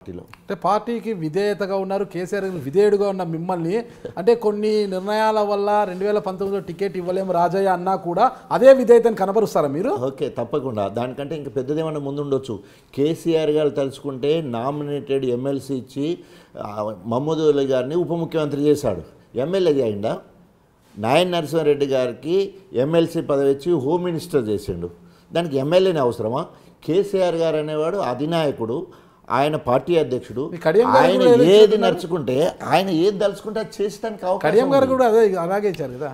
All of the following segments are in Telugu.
అంటే పార్టీకి విధేయతగా ఉన్నారు కేసీఆర్ విధేయుడుగా ఉన్న మిమ్మల్ని అంటే కొన్ని నిర్ణయాల వల్ల 2019లో టికెట్ ఇవ్వలేము రాజయ్య అన్నా కూడా అదే విధేయతను కనబరుస్తారా మీరు? ఓకే, తప్పకుండా. దానికంటే ఇంకా పెద్దదేమన్నా ముందు ఉండొచ్చు. కేసీఆర్ గారు తలుచుకుంటే నామినేటెడ్ ఎమ్మెల్సీ ఇచ్చి మహమూద్ అలీ గారిని ఉప ముఖ్యమంత్రి చేశాడు. ఎమ్మెల్యే అయిందా? నాయన్ నరసింహారెడ్డి గారికి ఎమ్మెల్సీ పదవి ఇచ్చి హోమ్ మినిస్టర్ చేసిండు. దానికి ఎమ్మెల్యేనే అవసరమా? కేసీఆర్ గారు అనేవాడు అధినాయకుడు, ఆయన పార్టీ అధ్యక్షుడు. ఆయన ఏది నడుచుకుంటే ఆయన ఏది తలుచుకుంటే అది చేసడానికి అవకాశం కూడా అలాగే ఇచ్చారు కదా.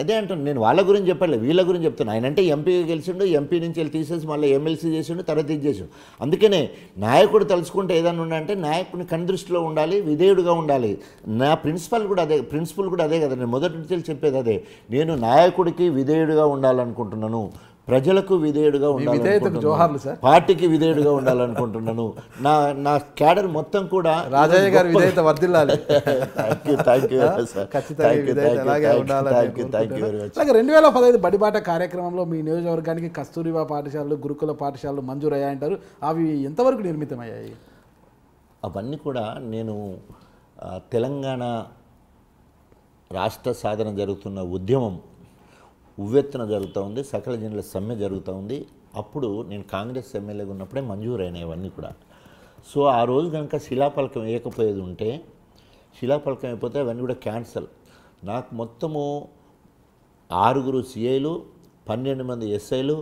అదే అంటాను నేను. వాళ్ళ గురించి చెప్పలేదు, వీళ్ళ గురించి చెప్తాను. ఆయన అంటే ఎంపీగా గెలిచిండు, ఎంపీ నుంచి వెళ్ళి తీసేసి మళ్ళీ ఎమ్మెల్సీ చేసిండు, తర్వాత ఇది చేసిండు. అందుకనే నాయకుడు తలుచుకుంటే ఏదైనా ఉండాలంటే నాయకుడిని కనిదృష్టిలో ఉండాలి, విధేయుడుగా ఉండాలి. నా ప్రిన్సిపల్ కూడా అదే కదా. నేను మొదటి నుంచి చెప్పేది అదే. నేను నాయకుడికి విధేయుడుగా ఉండాలనుకుంటున్నాను, ప్రజలకు విధేయుడుగా ఉండాలనుకుంటున్నాను, పార్టీకి విధేయుడుగా ఉండాలనుకుంటున్నాను. నా క్యాడర్ మొత్తం కూడా రాజయ్య గారి విధేయత వర్ధిల్లాలి. 2015 బడిబాట కార్యక్రమంలో మీ నియోజకవర్గానికి కస్తూరిబా పాఠశాలలు, గురుకుల పాఠశాలలు మంజూరయ్యాయంటారు. అవి ఎంతవరకు నిర్మితమయ్యాయి? అవన్నీ కూడా నేను తెలంగాణ రాష్ట్ర సాధన జరుగుతున్న ఉద్యమం ఉవ్వెత్తున జరుగుతూ ఉంది, సకల జనుల సమ్మె జరుగుతూ ఉంది. అప్పుడు నేను కాంగ్రెస్ ఎమ్మెల్యేగా ఉన్నప్పుడే మంజూరైనాయి అవన్నీ కూడా. సో ఆ రోజు కనుక శిలాఫలకం వేయకపోయేది ఉంటే, శిలాఫలకం అయిపోతే అవన్నీ కూడా క్యాన్సల్. నాకు మొత్తము 6 సిఐలు, 12 మంది ఎస్ఐలు,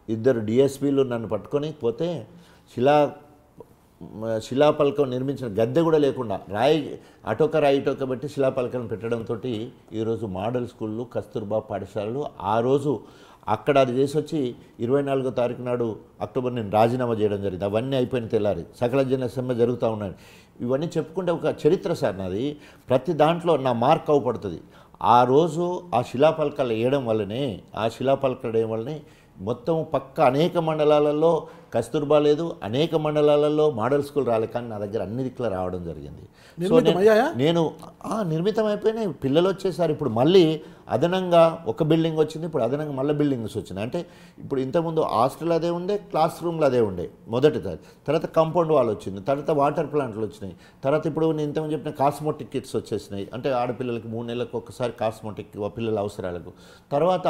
2 డిఎస్పీలు నన్ను పట్టుకొని పోతే శిలాఫలకం నిర్మించిన గద్దె కూడా లేకుండా అటొక రాయి ఇటొక బట్టి శిలాఫలకం పెట్టడంతో ఈరోజు మోడల్ స్కూళ్ళు, కస్తూర్బా పాఠశాలలు ఆ రోజు అక్కడ అది చేసి వచ్చి 24వ తారీఖు నాడు అక్టోబర్ నేను రాజీనామా చేయడం జరిగింది. అవన్నీ అయిపోయిన తెల్లారి సకల జన సమ్మె జరుగుతూ ఉన్నాయి. ఇవన్నీ చెప్పుకుంటే ఒక చరిత్ర సార్ నాది. ప్రతి దాంట్లో నా మార్క్ అవపడుతుంది. ఆ రోజు ఆ శిలాఫలకాలు వేయడం వల్లనే, మొత్తం పక్క అనేక మండలాలలో కస్తూర్బా లేదు, అనేక మండలాలలో మోడల్ స్కూల్ రాలేదు, కానీ నా దగ్గర అన్ని దిక్కులు రావడం జరిగింది. సో నేను నిర్మితం అయిపోయినాయి, పిల్లలు వచ్చేసారు. ఇప్పుడు మళ్ళీ అదనంగా ఒక బిల్డింగ్ వచ్చింది, ఇప్పుడు అదనంగా మళ్ళీ బిల్డింగ్స్ వచ్చినాయి. అంటే ఇప్పుడు ఇంతకుముందు హాస్టల్ అదే ఉండే, క్లాస్ రూమ్లు అదే ఉండే మొదటి, తర్వాత కాంపౌండ్ వాల్ వచ్చింది, తర్వాత వాటర్ ప్లాంట్లు వచ్చినాయి, తర్వాత ఇప్పుడు నేను ఇంతకుముందు చెప్పిన కాస్మోటిక్ కిట్స్ వచ్చేసినాయి. అంటే ఆడపిల్లలకి 3 నెలలకు ఒకసారి కాస్మోటిక్ పిల్లల అవసరాలకు. తర్వాత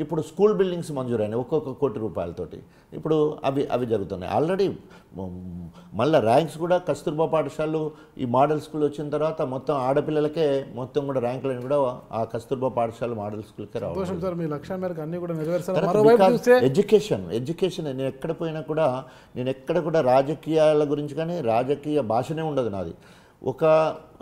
ఇప్పుడు స్కూల్ బిల్డింగ్స్ మంజూరైనాయి ఒక్కొక్క ₹1,00,00,000 ఇప్పుడు అవి జరుగుతున్నాయి. ఆల్రెడీ మళ్ళీ ర్యాంక్స్ కూడా కస్తూర్బా పాఠశాలలు ఈ మోడల్ స్కూల్ వచ్చిన తర్వాత మొత్తం ఆడపిల్లలకే మొత్తం కూడా ర్యాంకులను కూడా ఆ కస్తూర్బా పాఠశాల మోడల్ స్కూల్కే రావాలి. ఎడ్యుకేషన్ నేను ఎక్కడ పోయినా కూడా, నేను ఎక్కడ కూడా రాజకీయాల గురించి కానీ రాజకీయ భాషనే ఉండదు నాది. ఒక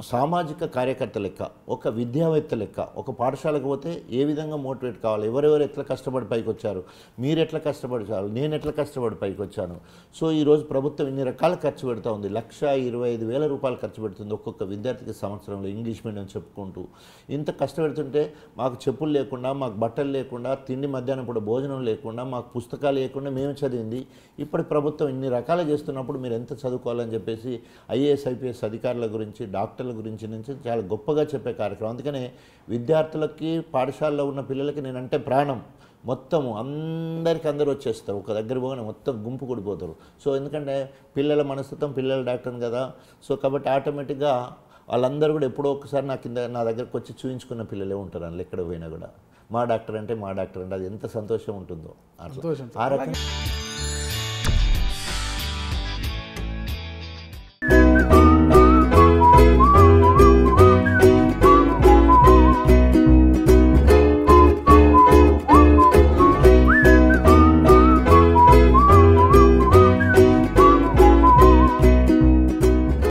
సామాజిక కార్యకర్త లెక్క, ఒక విద్యావేత్త లెక్క, ఒక పాఠశాలకు పోతే ఏ విధంగా మోటివేట్ కావాలి, ఎవరెవరు ఎట్లా కష్టపడి పైకి వచ్చారు, మీరు ఎట్లా కష్టపడిచారు, నేను ఎట్లా కష్టపడి పైకి వచ్చాను. సో ఈరోజు ప్రభుత్వం ఇన్ని రకాల ఖర్చు పెడతా ఉంది. ₹1,25,000 ఖర్చు పెడుతుంది ఒక్కొక్క విద్యార్థికి సంవత్సరంలో ఇంగ్లీష్ మీడియం చెప్పుకుంటూ. ఇంత కష్టపెడుతుంటే మాకు చెప్పులు లేకుండా, మాకు బట్టలు లేకుండా, తిండి మధ్యాహ్నం పూట భోజనం లేకుండా, మాకు పుస్తకాలు లేకుండా మేము చదివింది. ఇప్పుడు ప్రభుత్వం ఇన్ని రకాలు చేస్తున్నప్పుడు మీరు ఎంత చదువుకోవాలని చెప్పేసి IAS IPS అధికారుల గురించి, డాక్టర్ల గురించి నుంచి చాలా గొప్పగా చెప్పే కార్యక్రమం. అందుకనే విద్యార్థులకి, పాఠశాలలో ఉన్న పిల్లలకి నేనంటే ప్రాణం. మొత్తము అందరూ వచ్చేస్తారు, ఒక దగ్గర పోగానే మొత్తం గుంపు కూడిపోతారు. సో ఎందుకంటే పిల్లల మనస్తత్వం, పిల్లల డాక్టర్ని కదా. సో కాబట్టి ఆటోమేటిక్గా వాళ్ళందరూ కూడా ఎప్పుడో ఒకసారి నా దగ్గరకు వచ్చి చూయించుకున్న పిల్లలే ఉంటారు. అందులో ఎక్కడ పోయినా కూడా మా డాక్టర్ అంటే అది ఎంత సంతోషం ఉంటుందో. ఆ రకంగా